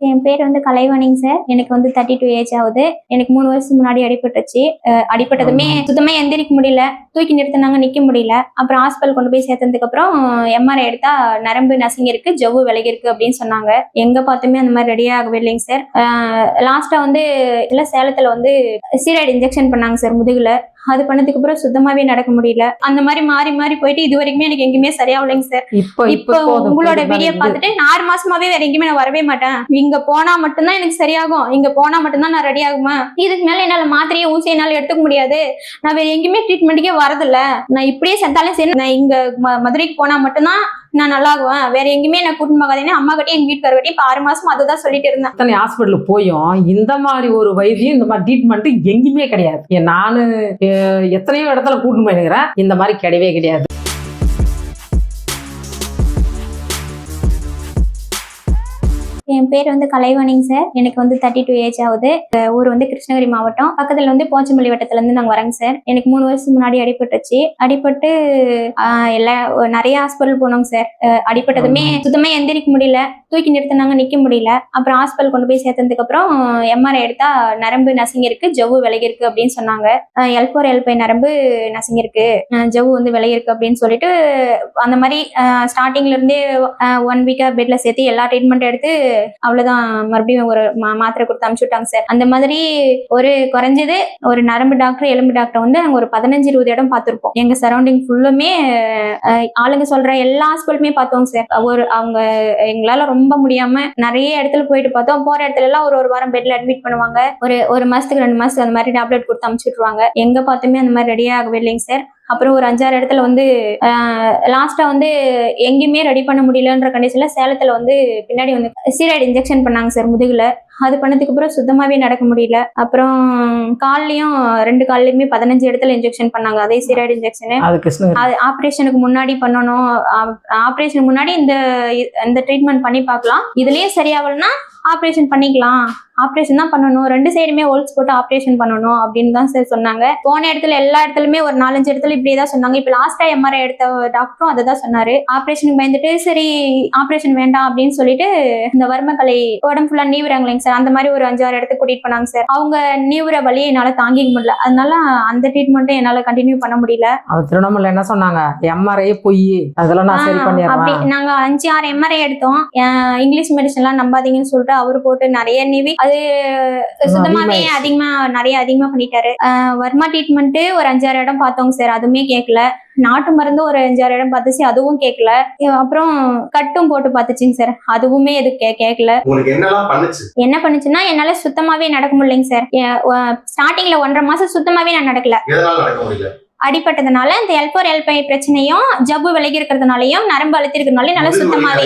என் பேர் வந்து கலைவாணிங்க சார். எனக்கு வந்து 32 ஏஜ் ஆகுது. எனக்கு 3 வருஷம் முன்னாடி அடிபட்டுருச்சு. அடிபட்டதுமே சுத்தமா எந்திரிக்க முடியல, தூக்கி நிறுத்தினாங்க, நிக்க முடியல. அப்புறம் ஹாஸ்பிட்டல் கொண்டு போய் சேர்த்ததுக்கு அப்புறம் எம்ஆர்ஐ எடுத்தா நரம்பு நசுங்கி இருக்கு, ஜவ்வு விலகி இருக்கு அப்படின்னு சொன்னாங்க. எங்க பார்த்துமே அந்த மாதிரி ரெடி ஆகவே இல்லைங்க சார். லாஸ்டா வந்து சேலத்துல வந்து ஸ்டீராய்டு இன்ஜெக்ஷன் பண்ணாங்க சார் முதுகுல. அது பண்ணதுக்கு அப்புறம் சுத்தமாவே நடக்க முடியல. அந்த மாதிரி மாறி மாறி போயிட்டு இது வரைக்குமே எனக்கு எங்கேயுமே சரியாகலைங்க சார். இப்போ உங்களோட வீடியோ பார்த்துட்டு 6 மாசமாவே வேற எங்கேயுமே நான் வரவே மாட்டேன். இங்க போனா மட்டும்தான் எனக்கு சரியாகும், இங்க போனா மட்டும்தான் நான் ரெடி ஆகுமா, இதுக்கு மேல என்னால மாத்திரையை ஊசி என்னால எடுத்துக்க முடியாது, நான் வேற எங்கேயுமே ட்ரீட்மெண்ட்டுக்கே வரதில்ல, நான் இப்படியே செத்தாலும் சரி, நான் இங்க மதுரைக்கு போனா மட்டும்தான் நான் நல்லா ஆகுவேன், வேற எங்கேயுமே நான் கூட்டிட்டு போகாதேன்னு அம்மா கிட்டே எங்க வீட்டுக்காரர்கிட்டயும் இப்ப 6 மாசமா அதுதான் சொல்லிட்டு இருந்தேன். அத்தனை ஹாஸ்பிட்டலுக்கு போயும் இந்த மாதிரி ஒரு வைத்தியம், இந்த மாதிரி ட்ரீட்மெண்ட் எங்கேயுமே கிடையாது. நானு எத்தனையோ இடத்துல கூட்டிட்டு போயிருக்கிறேன், இந்த மாதிரி கிடையவே கிடையாது. என் பேர் வந்து கலைவாணிங்க சார். எனக்கு வந்து 32 ஏஜ் ஆகுது. ஊர் வந்து கிருஷ்ணகிரி மாவட்டம், பக்கத்துல வந்து போச்சம்பள்ளி வட்டத்துல இருந்து நாங்க வரேங்க சார். எனக்கு 3 வருஷம் முன்னாடி அடிபட்டுருச்சு. அடிபட்டு நிறைய ஹாஸ்பிட்டல் போனோங்க சார். அடிபட்டதுமே சுத்தமா எந்திரிக்க முடியல, தூக்கி நிறுத்தினாங்க, நிக்க முடியல. அப்புறம் ஹாஸ்பிட்டல் கொண்டு போய் சேர்த்ததுக்கு அப்புறம் எம்ஆர்ஐ எடுத்தா நரம்பு நசுங்கி இருக்கு, ஜவ்வு விலகி இருக்கு அப்படின்னு சொன்னாங்க. L4 L5 நரம்பு நசுங்கி இருக்கு, ஜவ்வு வந்து விலகி இருக்கு அப்படின்னு சொல்லிட்டு அந்த மாதிரி ஸ்டார்டிங்ல இருந்தே 1 வீக்கா பெட்ல சேர்த்து எல்லா ட்ரீட்மெண்ட் எடுத்து அவ்வளவுதான், மறுபடியும் ஒரு மாத்திரை கொடுத்து அனுப்பிச்சு விட்டாங்க சார். அந்த மாதிரி ஒரு குறைஞ்சது ஒரு நரம்பு டாக்டர், எலும்பு டாக்டர் வந்து நாங்க ஒரு 15-20 இடம் பார்த்திருப்போம். எங்க சரௌண்டிங் ஃபுல்லுமே ஆளுங்க சொல்ற எல்லா ஹாஸ்பிட்டலுமே பார்த்தோங்க சார். அவங்க எங்களால ரொம்ப முடியாம நிறைய இடத்துல போயிட்டு பார்த்தோம். போற இடத்துல எல்லாம் ஒரு வாரம் பெட்ல அட்மிட் பண்ணுவாங்க. ஒரு மாசத்துக்கு 2 மாசத்துக்கு அந்த மாதிரி டேப்லெட் கொடுத்து அனுப்பிச்சு விட்டுருவாங்க. எங்க பார்த்துமே அந்த மாதிரி ரெடி ஆகவே இல்லைங்க சார். அப்புறம் ஒரு 5-6 இடத்துல வந்து லாஸ்டா வந்து எங்கேயுமே ரெடி பண்ண முடியலன்ற கண்டிஷன்ல சேலத்துல வந்து பின்னாடி வந்து ஸ்டீராய்டு இன்ஜெக்ஷன் பண்ணாங்க சார் முதுகுல. அது பண்ணதுக்கு அப்புறம் சுத்தமாவே நடக்க முடியல. அப்புறம் கால்லயும் 2 கால்லயுமே 15 இடத்துல இன்ஜெக்ஷன் பண்ணாங்க, அதே ஸ்டீராய்டு இன்ஜெக்ஷன். அது ஆபரேஷனுக்கு முன்னாடி பண்ணணும். ஆபரேஷனுக்கு முன்னாடி இந்த ட்ரீட்மெண்ட் பண்ணி பார்க்கலாம், இதுலயே சரியாகலன்னா ஆபரேஷன் பண்ணிக்கலாம், ஆபரேஷன் தான் பண்ணணும், 2 சைடுமே ஹோல்ஸ் போட்டு ஆபரேஷன் பண்ணணும் அப்படின்னு தான் சார் சொன்னாங்க. போன இடத்துல எல்லா இடத்துலயுமே ஒரு 4-5 இடத்துல இப்படியே தான் சொன்னாங்க. இப்ப லாஸ்டா எம்ஆர்ஐ எடுத்த டாக்டரும் அதை தான் சொன்னாரு. ஆபரேஷனுக்கு பயந்துட்டு சரி ஆபரேஷன் வேண்டாம் அப்படின்னு சொல்லிட்டு இந்த வர்மக்கலை உடம்பு ஃபுல்லா நீவுறாங்களேங்க சார், அந்த மாதிரி ஒரு 5-6 இடத்துக்கு கூட்டிட்டு போனாங்க சார். அவங்க நீவுற வழியை என்னால தாங்கிக்க முடியல, அதனால அந்த ட்ரீட்மெண்ட்டும் என்னால கண்டினியூ பண்ண முடியல. திருவண்ணாமலை என்ன சொன்னாங்க, எம்ஆர்ஐ போய் அதெல்லாம் நான் சரி பண்ணிடுறேன். நாங்க 5-6 எம்ஆர்ஐ எடுத்தோம். இங்கிலீஷ் மெடிசன் எல்லாம் நம்பாதீங்கன்னு சொல்லிட்டு அவரு போட்டு நிறைய நீவி அது சுத்தமாவே அதிகமா பண்ணிட்டாரு. வர்மா ட்ரீட்மெண்ட் ஒரு 5-6 இடம் பார்த்தோங்க சார், அதுவுமே கேட்கல. நாட்டு மருந்து ஒரு 5-6 இடம் பார்த்துச்சு, அதுவும் கேட்கல. அப்புறம் கட்டும் போட்டு பார்த்துச்சுங்க சார், அதுவுமே எது கேட்கல. என்ன பண்ணுச்சுன்னா என்னால சுத்தமாவே நடக்க முடியலைங்க சார். ஸ்டார்டிங்ல 1.5 மாசம் சுத்தமாவே நான் நடக்கல. அடிப்பட்டதுனால இந்த L4 L5 பிரச்சனையும் ஜவ்வு விலகி இருக்கிறதுனாலயும் நரம்பு அழுத்தி இருக்கிறதுனால நல்லா சுத்தமாவே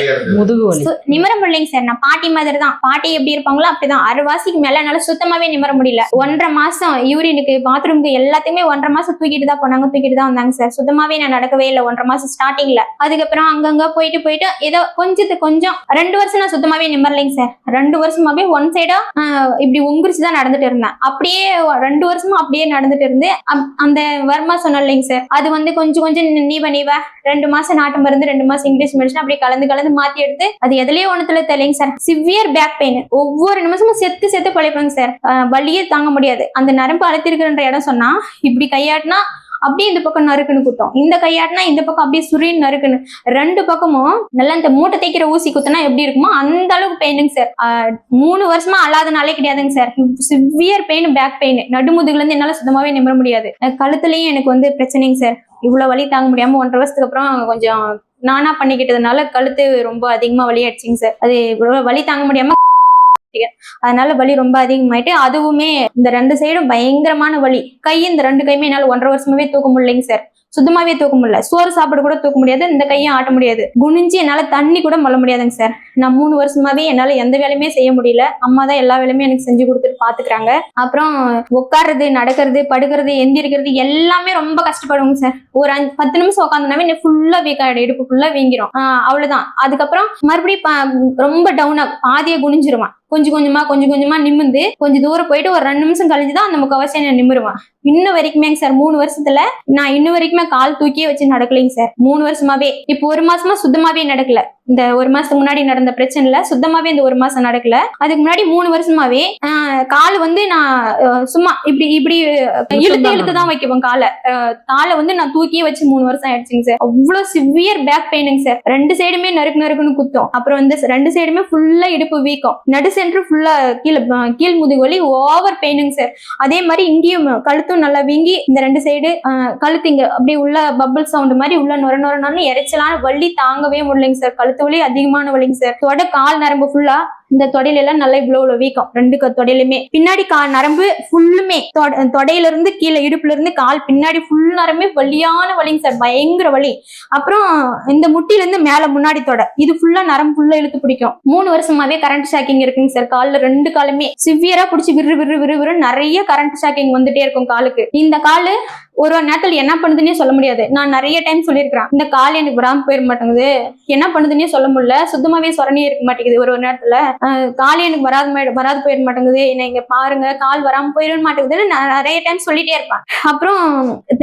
நிமிர முடியலைங்க சார். நான் பாட்டி மாதிரி தான், பாட்டி எப்படி இருப்பாங்களோ அப்படிதான். 6 வாசிக்கு மேல என்னால சுத்தமாவே நிமிர முடியல. 1.5 மாசம் யூரினுக்கு பாத்ரூமுக்கு எல்லாத்தையுமே 1.5 மாசம் தூக்கிட்டு தான் போனாங்க, தூக்கிட்டு தான் வந்தாங்க சார். சுத்தமாவே நான் நடக்கவே இல்லை 1.5 மாசம் ஸ்டார்டிங்ல. அதுக்கப்புறம் அங்கங்க போயிட்டு ஏதோ கொஞ்சம் 2 வருஷம் நான் சுத்தமாவே நிமிரலைங்க சார். 2 வருஷமாவே ஒன் சைடா இப்படி உங்குரிச்சுதான் நடந்துட்டு இருந்தேன். அப்படியே 2 வருஷமா அப்படியே நடந்துட்டு இருந்து அந்த வர்மா சொன்னலைங்க சார், அது வந்து கொஞ்சம் நீவ 2 மாசம் நாட்டு மருந்து, 2 மாசம் இங்கிலீஷ் மெடிசன் அப்படி கலந்து மாத்தி எடுத்து அது எதுலயே ஒண்ணுத்துல தெரியலைங்க சார். சிவியர் பேக் பெயின், ஒவ்வொரு நிமிஷமும் செத்து பழைப்பாங்க சார். வலியே தாங்க முடியாது. அந்த நரம்பு அழுத்திருக்கிற இடம் சொன்னா இப்படி கையாட்டினா அப்படியே இந்த பக்கம் நறுக்குன்னு குத்தம், இந்த கையாட்டினா இந்த பக்கம் அப்படியே சுரின்னு நறுக்குன்னு, 2 பக்கமும் நல்லா இந்த மூட்டை தைக்கிற ஊசி குத்தினா எப்படி இருக்குமோ அந்த அளவுக்கு பெயினுங்க சார். 3 வருஷமா அல்லாதனாலே கிடையாதுங்க sir. Severe pain, back pain, நடுமுதுகுல இருந்து என்னால சுத்தமாவே நிமிர முடியாது. கழுத்துலயும் எனக்கு வந்து பிரச்சனைங்க சார். இவ்வளவு வலி தாங்க முடியாம 1.5 வருஷத்துக்கு அப்புறம் கொஞ்சம் நானா பண்ணிக்கிட்டதுனால கழுத்து ரொம்ப அதிகமா வலி ஆயிடுச்சுங்க சார். அது வலி தாங்க முடியாம அதனால வலி ரொம்ப அதிகமாயிட்டு, அதுவுமே இந்த 2 சைடும் பயங்கரமான வலி. இந்த 2 கையுமே என்னால 1.5 வருஷமாவே தூக்க முடியலைங்க சார். சுத்தமாவே தூக்க முடியல. சோறு சாப்பாடு கூட தூக்க முடியாது, இந்த கையும் ஆட்ட முடியாது. குனிஞ்சு என்னால தண்ணி கூட மல்ல முடியாதுங்க சார். நான் 3 வருஷமாவே என்னால எந்த வேலையுமே செய்ய முடியல. அம்மா தான் எல்லா வேலையுமே எனக்கு செஞ்சு கொடுத்துட்டு பாத்துக்கிறாங்க. அப்புறம் உட்காருறது, நடக்கிறது, படுக்கிறது, எந்திரிக்கிறது எல்லாமே ரொம்ப கஷ்டப்படுவோங்க சார். ஒரு 10 நிமிஷம் உட்காந்துனாவே ஃபுல்லா வீக்காயிடும், இடுப்பு ஃபுல்லா வீங்கிரும். அவ்வளவுதான். அதுக்கப்புறம் மறுபடியும் ரொம்ப டவுனா பாதியா குனிஞ்சிருவான். கொஞ்சம் கொஞ்சமா நிமிந்து கொஞ்சம் தூரம் போயிட்டு ஒரு 2 நிமிஷம் கழிஞ்சுதான் அந்த முக்கால்வாசி நான் நிமிருவேன். இன்ன வரைக்குமேங்க சார் 3 வருஷத்துல நான் இன்ன வரைக்குமே கால் தூக்கியே வச்சு நடக்கலைங்க சார். 3 வருஷமாவே. இப்போ 1 மாசமா சுத்தமாவே நடக்கல. இந்த 1 மாசத்துக்கு முன்னாடி நடந்த பிரச்சனைல சுத்தமாவே இந்த 1 மாசம் நடக்கல. அதுக்கு முன்னாடி 3 வருஷமாவே கால் வந்து நான் சும்மா இப்படி இழுத்துதான் வைக்குவேன். காலை வந்து நான் தூக்கியே வச்சு 3 வருஷம் ஆயிடுச்சுங்க சார். அவ்வளவு சிவியர் பேக் பெயினுங்க சார். 2 சைடுமே நறுக்குன்னு குத்தும். அப்புறம் வந்து 2 சைடுமே ஃபுல்லா இடுப்பு வீக்கம், நடு சென்டர் ஃபுல்லா கீழ் முதுகு வலி, ஓவர் பெயினுங்க சார். அதே மாதிரி இங்கேயும் கழுத்தும் நல்லா வீங்கி இந்த 2 சைடு கழுத்து இங்க அப்படியே உள்ள பபிள் சவுண்ட் மாதிரி உள்ள நொர எரிச்சலான வலி தாங்கவே முடியலைங்க சார். கழுத்து வலி அதிகமான வலிங்க சார். கால் நரம்பு ஃபுல்லா இந்த தொடையில எல்லாம் நல்லா இவ்வளவு வீக்கம். 2 தொடையிலுமே பின்னாடி கால் நரம்பு ஃபுல்லுமே தொடையில இருந்து கீழே இடுப்புல இருந்து கால் பின்னாடி ஃபுல் நரம்பே வலியான வலிங்க சார். பயங்கர வலி. அப்புறம் இந்த முட்டில இருந்து மேல முன்னாடி தொடை இது ஃபுல்லா நரம்பு ஃபுல்லா இழுத்து பிடிக்கும். 3 வருஷமாவே கரண்ட் ஷாக்கிங் இருக்குங்க சார். கால்ல 2 காலுமே சிவியரா பிடிச்சி விறு நிறைய கரண்ட் ஷாக்கிங் வந்துட்டே இருக்கும் காலுக்கு. இந்த காலு ஒரு நேரத்தில் என்ன பண்ணுதுன்னே சொல்ல முடியாது. நான் நிறைய டைம் சொல்லியிருக்கிறேன், இந்த கால் எனக்கு வராம போயிட மாட்டேங்குது, என்ன பண்ணுதுன்னே சொல்ல முடியல, சுத்தமாவே சொரணியே இருக்க மாட்டேங்குது. ஒரு நேரத்துல கால் எனக்கு வராது போயிட மாட்டேங்குது, என்ன இங்க பாருங்க கால் வராம போயிட மாட்டேங்குதுன்னு நான் நிறைய டைம் சொல்லிட்டே இருப்பேன். அப்புறம்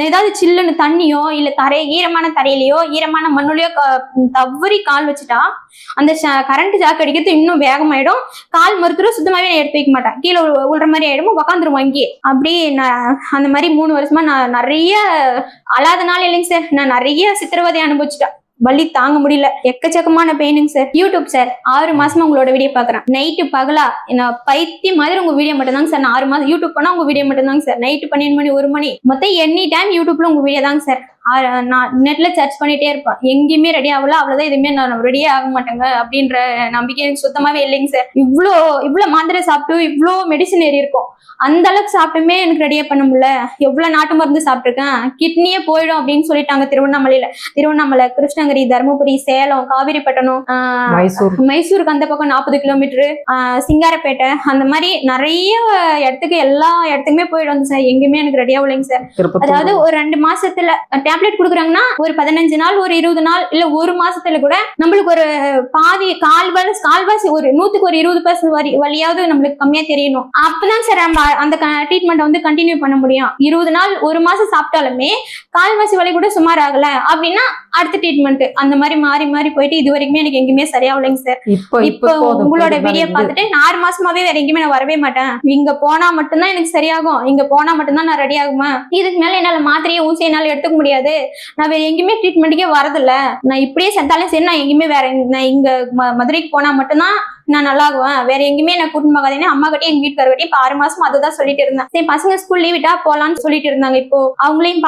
ஏதாவது சில்லுன்னு தண்ணியோ இல்ல ஈரமான தரையிலையோ ஈரமான மண்ணுலயோ தவறி கால் வச்சுட்டா அந்த கரண்ட் ஜாக் அடிக்கிறது இன்னும் வேகமாயிடும். கால் மருத்துவம் சுத்தமாவே நான் எடுத்து வைக்க மாட்டேன், கீழே உள்ற மாதிரி ஆயிடும், உக்காந்துருவோம் இங்கே. அப்படி அந்த மாதிரி 3 வருஷமா நான் நிறைய அழாத நாள் இல்லைங்க சார். நான் நிறைய சித்திரவதை அனுபவிச்சுட்டேன். வலி தாங்க முடியல, எக்கச்சக்கமான பெயினுங்க சார். யூடியூப் சார் 6 மாசமா உங்களோட வீடியோ பாக்குறேன். நைட்டு பகலா நான் பைத்தியம் மாதிரி உங்க வீடியோ மட்டும் தாங்க சார். நான் 6 மாசம் யூடியூப் பண்ணா உங்க வீடியோ மட்டும் தாங்க சார். நைட்டு 12 மணி 1 மணி மொத்தம் எனி டைம் யூடியூப்ல உங்க வீடியோ தாங்க சார். நான் நெட்ல சர்ச் பண்ணிட்டே இருப்பேன். எங்கேயுமே ரெடி ஆகல, அவ்வளவுதான், எதுவுமே நான் ரெடியே ஆக மாட்டேங்க அப்படின்ற நம்பிக்கை எனக்கு சுத்தமாவே இல்லைங்க சார். இவ்வளோ மாத்திரை சாப்பிட்டு இவ்வளோ மெடிசன் ஏறி இருக்கும், அந்த அளவுக்கு சாப்பிட்டுமே எனக்கு ரெடியே பண்ண முடியல. எவ்வளவு நாட்டு மருந்து சாப்பிட்டுருக்கேன், கிட்னியே போயிடும் அப்படின்னு சொல்லிட்டாங்க. திருவண்ணாமலை, கிருஷ்ணகிரி, தருமபுரி, சேலம், காவிரிப்பட்டணம், மைசூருக்கு அந்த பக்கம் 40 கிலோமீட்டரு, சிங்காரப்பேட்டை, அந்த மாதிரி நிறைய இடத்துக்கு எல்லா இடத்துக்குமே போயிடும் வந்து சார். எங்கேயுமே எனக்கு ரெடியா இல்லைங்க சார். அதாவது ஒரு 2 மாசத்துல டேப்லெட் கொடுக்குறாங்கன்னா ஒரு 15 நாள் ஒரு 20 நாள் இல்ல 1 மாசத்துல கூட நம்மளுக்கு ஒரு பாதி கால்வாசி ஒரு 100க்கு ஒரு 20% வழியாவது நம்மளுக்கு கம்மியா தெரியணும். அப்பதான் சார் நம்ம அந்த ட்ரீட்மெண்ட் வந்து கண்டினியூ பண்ண முடியும். 20 நாள் 1 மாசம் சாப்பிட்டாலுமே கால்வாசி வலி கூட சுமார் ஆகல அப்படின்னா அடுத்த ட்ரீட்மெண்ட் அந்த மாதிரி மாறி போயிட்டு இது வரைக்குமே எனக்கு எங்கேயுமே சரியாகலைங்க சார். இப்போ உங்களோட வீடியோ பார்த்துட்டு 6 மாசமாவே வேற எங்கேயுமே நான் வரவே மாட்டேன். இங்க போனா மட்டும்தான் எனக்கு சரியாகும், இங்க போனா மட்டும்தான் நான் ரெடி ஆகுமா, இதுக்கு மேல என்னால மாத்திரையை ஊசி என்னால எடுத்துக்க முடியாது, நான் வேற எங்கேயுமே ட்ரீட்மெண்ட்டுக்கே வரதில்ல, நான் இப்படியே செத்தாலும் சரி, நான் எங்கேயுமே நான் இங்க மதுரைக்கு போனா மட்டும்தான் நான் நல்லா ஆகுவேன், வேற எங்கேயுமே நான் கூட்டிட்டு போகாதேன்னு அம்மா கிட்டே எங்க வீட்டுக்காரர்கிட்டயும் இப்ப 6 மாசம் அதுதான் சொல்லிட்டு இருந்தேன். சரி பசங்க ஸ்கூல் லீவ் விட்டா போலான்னு சொல்லிட்டு இருந்தாங்க. இப்போ அவங்களையும்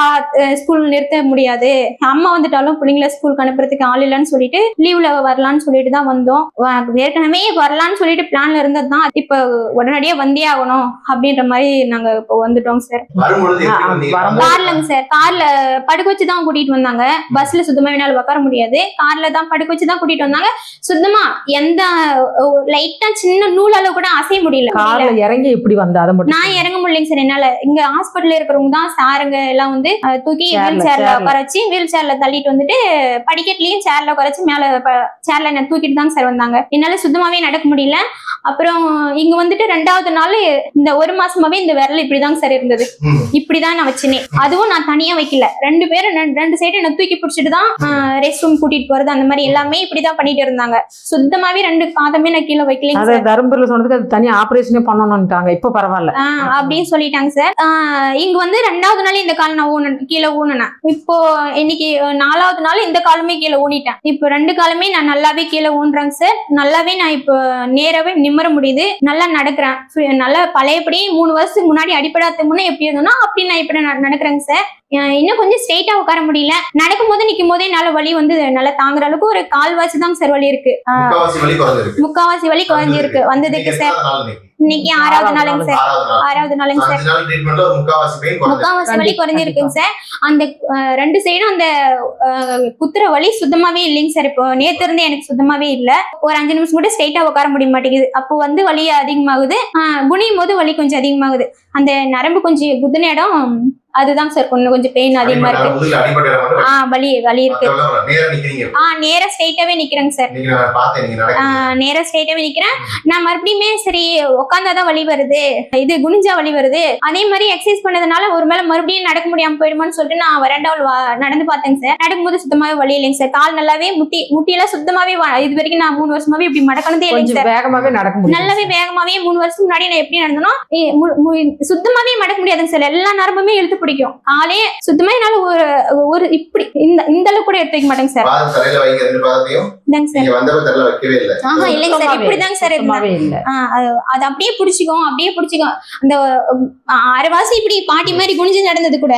ஸ்கூல் நிறுத்த முடியாது, அம்மா வந்துட்டாலும் பிள்ளைங்கள ஸ்கூலுக்கு அனுப்புறதுக்கு ஆள் இல்லைன்னு சொல்லிட்டு லீவ்ல வரலான்னு சொல்லிட்டு தான் வந்தோம். ஏற்கனவே வரலான்னு சொல்லிட்டு பிளான்ல இருந்தது தான், இப்ப உடனடியே வந்தே ஆகணும் அப்படின்ற மாதிரி நாங்க இப்போ வந்துட்டோம் சார். கார்லங்க சார், கார்ல படுக்க வச்சுதான் கூட்டிட்டு வந்தாங்க. பஸ்ல சுத்தமா என்னால உட்கார முடியாது, கார்ல தான் படுக்க வச்சுதான் கூட்டிட்டு வந்தாங்க. சுத்தமா எந்த லைட்டா சின்ன நூல் அளவு கூட அசைய முடியல. கார்ல இறங்கி எப்படி வந்தா அதை மட்டும் நான் இறங்க முடியலைங்க சார். என்னால இங்க ஹாஸ்பிட்டல்ல இருக்கிறவங்க தான் சாருங்க எல்லாம் வந்து தூக்கி வீல் சேர்ல உட்கார வச்சு வீல் சேர்ல தள்ளிட்டு வந்துட்டு படிக்கட்டுலயும் சேர்ல உட்கார வச்சு மேல சேர்ல என்ன தூக்கிட்டு தாங்க சார் வந்தாங்க. என்னால சுத்தமாவே நடக்க முடியல. அப்புறம் இங்க வந்துட்டு 2வது நாள் இந்த 1 மாசமாவே இந்த விரல் இப்படிதாங்க சார் இருந்தது. இப்படிதான் நான் வச்சேனே, அதுவும் நான் தனியா வைக்கல, 2 பேரும் 2 சைடு என்ன தூக்கி பிடிச்சிட்டு தான் ரெஸ்ட் ரூம் கூட்டிட்டு போறது அந்த மாதிரி எல்லாமே இப்படிதான் பண்ணிட்டு இருந்தாங்க. சுத்தமாவே 2 பாதமே நான் கீழே வைக்கல. தருமபுரியில சொன்னதுக்கு அது தனியா ஆபரேஷனே பண்ணணும்ட்டாங்க, இப்ப பரவாயில்ல அப்படின்னு சொல்லிட்டாங்க சார். இங்க வந்து 2வது நாள் இந்த கால் நான் கீழே ஊனுனேன். இப்போ இன்னைக்கு 4வது நாள் இந்த காலுமே கீழே ஊனிட்டேன். இப்போ 2 காலுமே நான் நல்லாவே கீழே ஊன்றேங்க சார். நல்லாவே நான் இப்போ நேராவே நிம்மற முடியுது, நல்லா நடக்கிறேன். நல்லா பழையபடி 3 வருஷத்துக்கு முன்னாடி அடிப்படாத முன்னே எப்படி இருந்தோம்னா அப்படி நான் இப்படி நடக்கிறேங்க சார். இன்னும் கொஞ்சம் ஸ்ட்ரெயிட்டா உட்கார முடியல, நடக்கும் போது நிக்கும் போதே நல்ல வலி வந்து நல்லா தாங்குற அளவுக்கு ஒரு கால்வாசி தான் சார் வலி இருக்கு. முக்காவாசி வலி குறைஞ்சிருக்கு வந்ததுக்கு சார். இன்னைக்கு 6வது நாளுங்க சார். 6வது நாளுங்க சார். முக்காவாசி வலி குறைஞ்சிருக்குங்க சார். அந்த 2 சைடும் அந்த குத்துற வலி சுத்தமாவே இல்லைங்க சார். இப்போ நேத்து இருந்து எனக்கு சுத்தமாவே இல்ல. ஒரு 5 நிமிஷம் கூட ஸ்ட்ரெயிட்டா உட்கார முடிய மாட்டேங்குது. அப்போ வந்து வலி அதிகமாகுது, குனியும் போது வலி கொஞ்சம் அதிகமாகுது. அந்த நரம்பு கொஞ்சம் குதின இடம் அதுதான் சார் கொஞ்சம் பெயின் அதிகமா இருக்கு. வலி இருக்கு. நேரா ஸ்ட்ரைட்டாவே நிக்கிறேங்க சார். நேரா ஸ்ட்ரைட்டாவே நிக்கிறேன். நான் மறுபடியுமே சரி உட்காந்தாதான் வலி வருது, இது குனிஞ்சா வலி வருது, அதே மாதிரி எக்ஸசைஸ் பண்ணதுனால ஒரு மேல மறுபடியும் நடக்க முடியாம போயிடுமான்னு சொல்லிட்டு நான் வராண்டாவில் நடந்து பார்த்தேங்க சார். நடக்கும்போது சுத்தமாவே வலி இல்லைங்க சார். கால் நல்லாவே முட்டியெல்லாம் சுத்தமாவே இது வரைக்கும் நான் 3 வருஷமாவே இப்படி மடக்கணதே இல்லைங்க சார். வேகமாவே நடக்க முடியும். நல்லாவே வேகமாவே 3 வருஷம் முன்னாடி நான் எப்படி நடந்தனோ சுத்தமாவே மடக்க முடியாதுங்க சார். எல்லா நரம்புமே இழுத்து பிடிக்கும். காலே சுத்தமா என்னால ஒரு இப்படி இந்த அளவுக்கு கூட எடுத்து வைக்க மாட்டேங்க சார். இல்லைங்க சார், இல்லைங்க சார், இப்படிதாங்க சார் அது அப்படியே பிடிச்சிக்கும். அந்த அரைவாசி இப்படி பாட்டி மாதிரி குனிஞ்சு நடந்தது கூட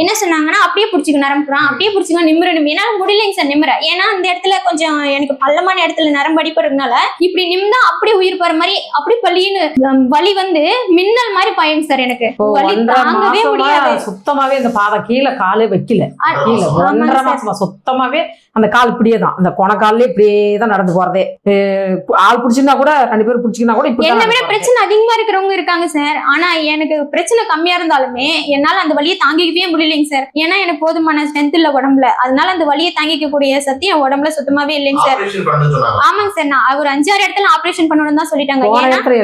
என்ன சொன்னாங்கன்னா அப்படியே பிடிச்சிக்கும் நரம்புறான், அப்படியே பிடிச்சிக்கும் நிமிர என்னால முடியலைங்க சார் நிமிர. ஏன்னா அந்த இடத்துல கொஞ்சம் எனக்கு பள்ளமான இடத்துல நரம்பு அடிப்படுறதுனால இப்படி நிமிந்தா அப்படியே உயிர் போற மாதிரி அப்படி பள்ளின்னு வலி வந்து மின்னல் மாதிரி பாயுங்க சார். எனக்கு வலி தாங்கவே முடியாது. சுத்தமாவே இந்த பாதம் கீழே காலே வைக்கல. கீழே 1.5 மாசமா சுத்தமாவே அந்த கால் இப்படியே தான், அந்த கொணக்காலே இப்படியே தான் நடந்து போறதே. ஆள் பிடிச்சிருந்தா கூட 2 பேர் பிடிச்சிங்கன்னா கூட என்ன விட பிரச்சனை அதிகமா இருக்கிறவங்க இருக்காங்க சார். ஆனா எனக்கு பிரச்சனை கம்மியா இருந்தாலுமே என்னால அந்த வலியை தாங்கிக்கவே முடியலைங்க சார். ஏன்னா எனக்கு போதுமான ஸ்ட்ரென்த் இல்ல உடம்புல. அதனால அந்த வலியை தாங்கிக்க கூடிய சக்தி என் உடம்புல சுத்தமாவே இல்லைங்க சார். ஆமாங்க சார், நான் ஒரு 5-6 இடத்துல ஆபரேஷன் பண்ணணும்னு தான் சொல்லிட்டாங்க.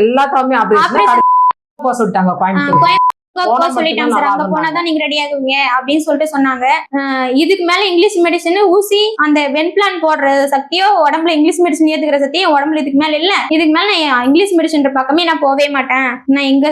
எல்லாத்தையுமே ஆபரேஷன் சொல்லிட்டாங்க. சொல்லிட்டாங்க சார், அங்க போனாதான் நீங்க ரெடி ஆகுவீங்க அப்படின்னு சொல்லிட்டு சொன்னாங்க. இதுக்கு மேல இங்கிலீஷ் மெடிசன் ஊசி அந்த வென்பிளான் போடுற சக்தியோ உடம்புல இங்கிலீஷ் மெடிசன் ஏத்துக்கிற சக்தியோ உடம்புல இதுக்கு மேல இல்ல. இதுக்கு மேல நான் இங்கிலீஷ் மெடிசன் பக்கமே நான் போவே மாட்டேன். நான் இங்க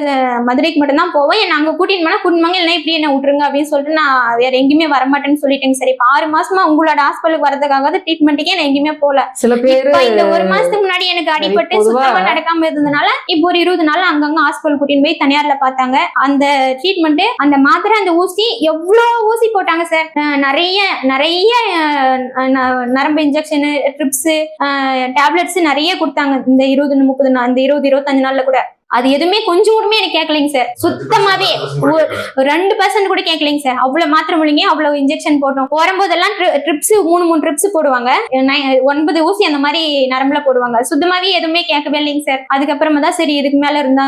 மதுரைக்கு மட்டும் தான் போவேன். என்ன அங்க கூட்டிட்டு போனா கூட்டிட்டு இல்லைன்னா இப்படி என்ன விட்டுருங்க அப்படின்னு சொல்லிட்டு நான் வேற எங்கேயுமே வரமாட்டேன்னு சொல்லிட்டேங்க சார். இப்ப 6 மாசமா உங்களோட ஹாஸ்பிட்டலுக்கு வரதுக்காக ட்ரீட்மெண்ட்டுக்கே நான் எங்கேயுமே போல. சில பேர் இந்த 1 மாசத்துக்கு முன்னாடி எனக்கு அடிபட்டு சுத்தமா நடக்காம இருந்ததுனால இப்போ ஒரு 20 நாள் அங்கங்க ஹாஸ்பிட்டல் கூட்டிட்டு போய் தனியார்ல பார்த்தாங்க. அந்த ட்ரீட்மெண்ட், அந்த மாத்திரை, அந்த ஊசி, எவ்வளவு ஊசி போட்டாங்க சார். நிறைய நரம்பு இன்ஜெக்ஷன், ட்ரிப்ஸ், டேப்லெட்ஸ் நிறைய கொடுத்தாங்க. இந்த 20-30 அந்த 20-25 நாள்ல கூட அது எதுவுமே கொஞ்சம் கூடமே எனக்கு கேட்கலைங்க சார். சுத்தமாவே 2% கூட கேட்கலைங்க சார். அவ்வளவு மாத்திரை முழுங்க, அவ்வளவு இன்ஜெக்ஷன் போட்டோம். போடும்போதெல்லாம் ட்ரிப்ஸ் 3 ட்ரிப்ஸ் போடுவாங்க. 9 ஊசி அந்த மாதிரி நரம்புல போடுவாங்க. சுத்தமாவே எதுவுமே கேட்கவே இல்லைங்க சார். அதுக்கப்புறமா தான் சரி இதுக்கு மேல இருந்தா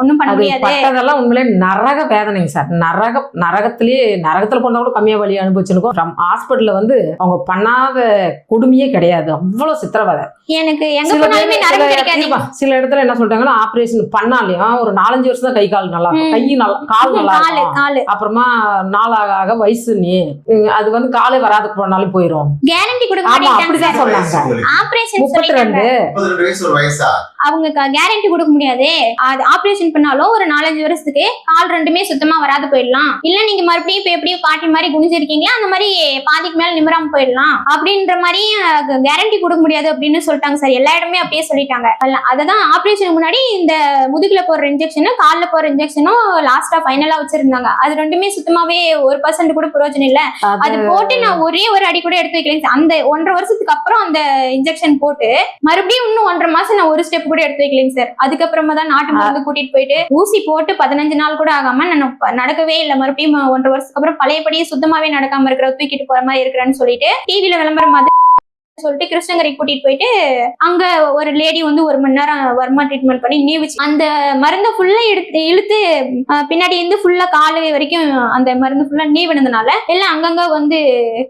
ஒண்ணும் பண்ண முடியாது. அதெல்லாம் உண்மையிலே நரக வேதனைங்க சார். நரகத்துல கொண்டா கூட கம்மியா வலி அனுபவிச்சிருக்கோம். ஹாஸ்பிட்டல்ல வந்து அவங்க பண்ணாத கொடுமையே கிடையாது. அவ்வளவு சித்திரவதை. எனக்கு எங்க போனாலுமே நரம்பு கிடைக்காது. சில இடத்துல என்ன சொல்றாங்கன்னா ஆபரேஷன் பண்ணாலையும் ஒரு 4-5 வருஷம் தான் கை கால் நல்லா இருக்கும். கால் நல்லா இருக்கும். அப்புறமா நாளாக வயசு அது வந்து காலே வராதுக்கு போனாலும் போயிடும். கேரண்டி கொடுக்க அப்படிதான் சொன்னாங்க. ஆபரேஷன் 32 வயசு ஒரு வயசா அவங்க கேரண்டி கொடுக்க முடியாது. அது ஆபரேஷன் பண்ணாலும் ஒரு 4-5 வருஷத்துக்கு கால் 2மே சுத்தமா வராது போயிடலாம். இல்ல நீங்க மறுபடியும் இப்ப எப்படியும் பாட்டி மாதிரி குனிஞ்சிருக்கீங்களா அந்த மாதிரி பாதிக்கு மேல நிமிராம போயிடலாம் அப்படின்ற மாதிரி கேரண்டி கொடுக்க முடியாது அப்படின்னு சொல்லிட்டாங்க சார். எல்லா இடமே அப்படியே சொல்லிட்டாங்க. அததான் ஆபரேஷனுக்கு முன்னாடி இந்த முதுகுல போற இன்ஜெக்ஷனும் கால்ல போற இன்ஜெக்ஷனும் லாஸ்டா ஃபைனலா வச்சிருந்தாங்க. அது 2மே சுத்தமாவே 1% கூட பிரயோஜனம் இல்ல. அது போட்டு நான் ஒரே ஒரு அடி கூட எடுத்து வைக்கல. அந்த 1.5 வருஷத்துக்கு அப்புறம் அந்த இன்ஜெக்ஷன் போட்டு மறுபடியும் இன்னும் 1.5 மாசம் நான் ஒரு ஸ்டெப் கூட எடுத்து வைக்கலைங்க சார். அதுக்கப்புறமா தான் நாட்டு மருந்து கூட்டிட்டு போயிட்டு ஊசி போட்டு 15 நாள் கூட ஆகாம நான் நடக்கவே இல்லை. மறுபடியும் 1.5 வருஷத்துக்கு அப்புறம் பழையபடியே சுத்தமாவே நடக்காம இருக்கிற தூக்கிட்டு போற மாதிரி இருக்கிறேன்னு சொல்லிட்டு டிவில விளம்பரம் மாதிரி சொல்லிட்டு கிருஷ்ணகிரி கூட்டிட்டு போயிட்டு அங்க ஒரு லேடி வந்து 1 மணி நேரம் வர்மா ட்ரீட்மெண்ட் பண்ணி நீவுச்சு. அந்த மருந்தை ஃபுல்லா இழுத்து பின்னாடி இருந்து ஃபுல்லா காலு வரைக்கும் அந்த மருந்து ஃபுல்லா நீவினதுனால எல்லாம் அங்கங்க வந்து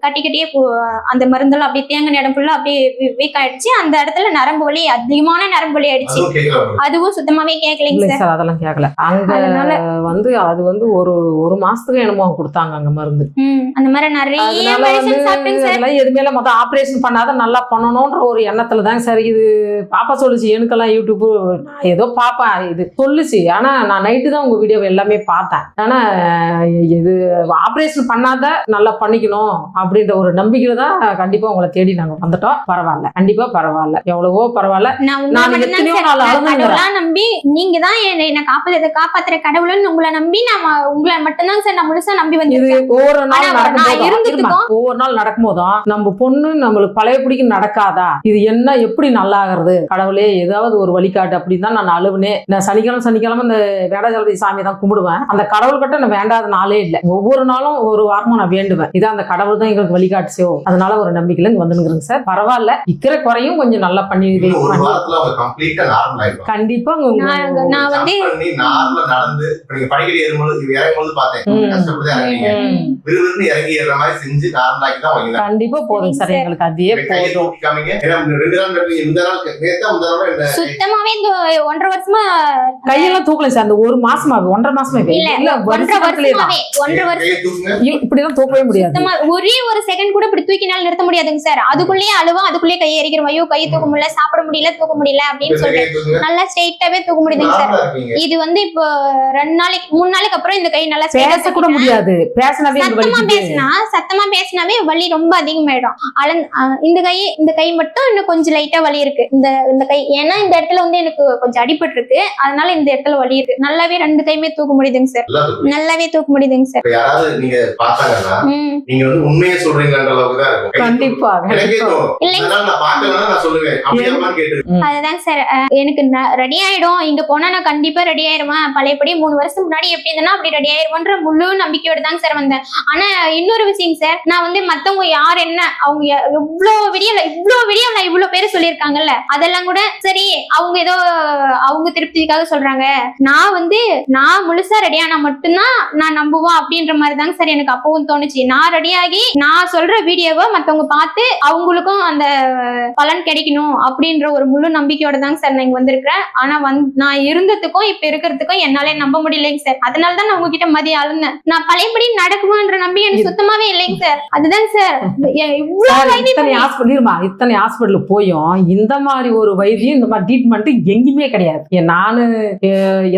கட்டியே அந்த மருந்தெல்லாம் அப்படியே தேங்கின இடம் ஃபுல்லா அப்படியே வீக் ஆயிடுச்சு. அந்த இடத்துல நரம்பு வலி, அதிகமான நரம்பு வலி ஆயிடுச்சு. அதுவும் சுத்தமாவே கேட்கலைங்க சார். அதெல்லாம் கேட்கல. அதனால வந்து அது வந்து ஒரு மாசத்துக்கு என்னமோ கொடுத்தாங்க அங்க மருந்து. அந்த மாதிரி நிறைய மெடிசன் சாப்பிட்டேங்க சார். எதுவுமே மொத்தம் ஆபரேஷன் பண்ணாத நல்லா பண்ணணும்ன்ற ஒரு எண்ணத்துல தான் சரி. இது பாப்பா சொல்லுச்சு, எனக்கெல்லாம் யூடியூப் ஏதோ பாப்பேன் இது சொல்லுச்சு. ஆனா நான் நைட்டு தான் உங்க வீடியோ எல்லாமே பார்த்தேன். ஆனா இது ஆபரேஷன் பண்ணாத நல்லா பண்ணிக்கணும் அப்படின்ற ஒரு நம்பிக்கையில தான் கண்டிப்பா உங்களை தேடி நாங்க வந்துட்டோம். பரவாயில்ல, கண்டிப்பா பரவாயில்ல, எவ்வளவோ பரவாயில்ல. நான் எத்தனையோ நாள் நம்பி நீங்க தான் என்ன காப்பாத்துற கடவுள்னு உங்களை நம்பி நான் உங்களை மட்டும்தான் சார் நான் முழுசா நம்பி வந்து ஒவ்வொரு நாள் நடக்கும் போதும் நம்ம பொண்ணு நம்மளுக்கு பழைய பழையபடிக்கு நடக்காதா, இது என்ன எப்படி நல்லா ஆகுறது, கடவுளே ஏதாவது ஒரு வழிகாட்டு அப்படின்னு தான் நான் அழுவுனேன். நான் சனிக்கிழமை இந்த வேடாஜலபதி சாமி தான் கும்பிடுவேன். அந்த கடவுள்கிட்ட நான் வேண்டாத நாளே இல்லை. ஒவ்வொரு நாளும் ஒரு வாரமும் நான் வேண்டுவேன். இதான் அந்த கடவுள் தான் எங்களுக்கு வழிகாட்டு செய்வோம். அதனால ஒரு நம்பிக்கையில இங்க வந்துருங்க சார். பரவாயில்ல, இக்கிற குறையும் கொஞ்சம் நல்லா பண்ணி கண்டிப்பா நான் வந்து நடந்து படிக்கடி இறங்கும்போது கண்டிப்பா போதும் சார், எங்களுக்கு அதே போதும். சுத்தமாவே இந்த 1.5 வருஷமா கையெல்லாம் தூக்கல சார். அந்த 1 மாசமாவே 1.5 மாசமாவே இல்ல 1.5 வருஷம் இப்படிதான் தூக்கவே முடியாது. ஒரே ஒரு செகண்ட் கூட இப்படி தூக்கினால நிறுத்த முடியாதுங்க சார். அதுக்குள்ளேயே அழுவா, அதுக்குள்ளேயே கையை எரிக்கிறோம். ஐயோ கை தூக்க முடியல, சாப்பிட முடியல, தூக்க முடியல அப்படின்னு சொல்லிட்டு நல்லா ஸ்ட்ரெயிட்டாவே தூக்க முடியுதுங்க சார். இது வந்து இப்போ 2 நாளைக்கு 3 நாளைக்கு அப்புறம் இந்த கை நல்லா பேச கூட முடியாது. சத்தமா பேசினாவே வலி ரொம்ப அதிகமாயிடும். இந்த கை மட்டும் இன்னும் கொஞ்சம் லைட்டா வலி இருக்கு. இந்த கை ஏன்னா இந்த இடத்துல வந்து எனக்கு கொஞ்சம் அடிபட்டு இருக்கு, அதனால இந்த இடத்துல வலி இருக்கு. நல்லாவே 2 கையுமே தூக்க முடியுதுங்க சார். நல்லாவே தூக்க முடியுதுங்க சார். நீங்க வந்து உண்மையை சொல்றீங்கன்ற அளவுக்கு தான் இருக்கும். கண்டிப்பா அதுதான் சார், எனக்கு ரெடி ஆயிடும். இங்க போனா நான் கண்டிப்பா ரெடி ஆயிருவேன். பழையபடி 3 வருஷம் முன்னாடி எப்படி இருந்தேன்னா அப்படி ரெடி ஆயிருவோன்ற முழு நம்பிக்கையோட தாங்க சார் வந்தேன். ஆனா இன்னொரு விஷயம் சார், நான் வந்து மத்தவங்க யார் என்ன அவங்க இவ்வளவு பேரு சொல்லியிருக்காங்கல்ல, அதெல்லாம் கூட சரி அவங்க ஏதோ அவங்க திருப்திக்காக சொல்றாங்க. நான் முழுசா ரெடியானா மட்டும்தான் நான் நம்புவேன் அப்படின்ற மாதிரி தாங்க சார் எனக்கு அப்பவும் தோணுச்சு. நான் ரெடியாகி நான் சொல்ற வீடியோவை மத்தவங்க பார்த்து அவங்களுக்கும் அந்த பலன் கிடைக்கணும் அப்படின்ற ஒரு முழு நம்பிக்கையோட தாங்க சார் நான் இங்க வந்திருக்கிறேன். ஆனா நான் இருந்ததுக்கும் இப்ப இருக்கிறதுக்கும் என்னாலே நம்ப முடியலைங்க சார். அதனாலதான் நான் உங்ககிட்ட மதியம் அழுந்தேன். நான் பழையபடி நடக்குமான்ற நம்பி எனக்கு சுத்தமாவே இல்லைங்க சார். அதுதான் சார் இத்தனை ஹாஸ்பிட்டல் போயும் இந்த மாதிரி ஒரு வைத்தியம், இந்த மாதிரி ட்ரீட்மெண்ட் எங்கேயுமே கிடையாது. நானு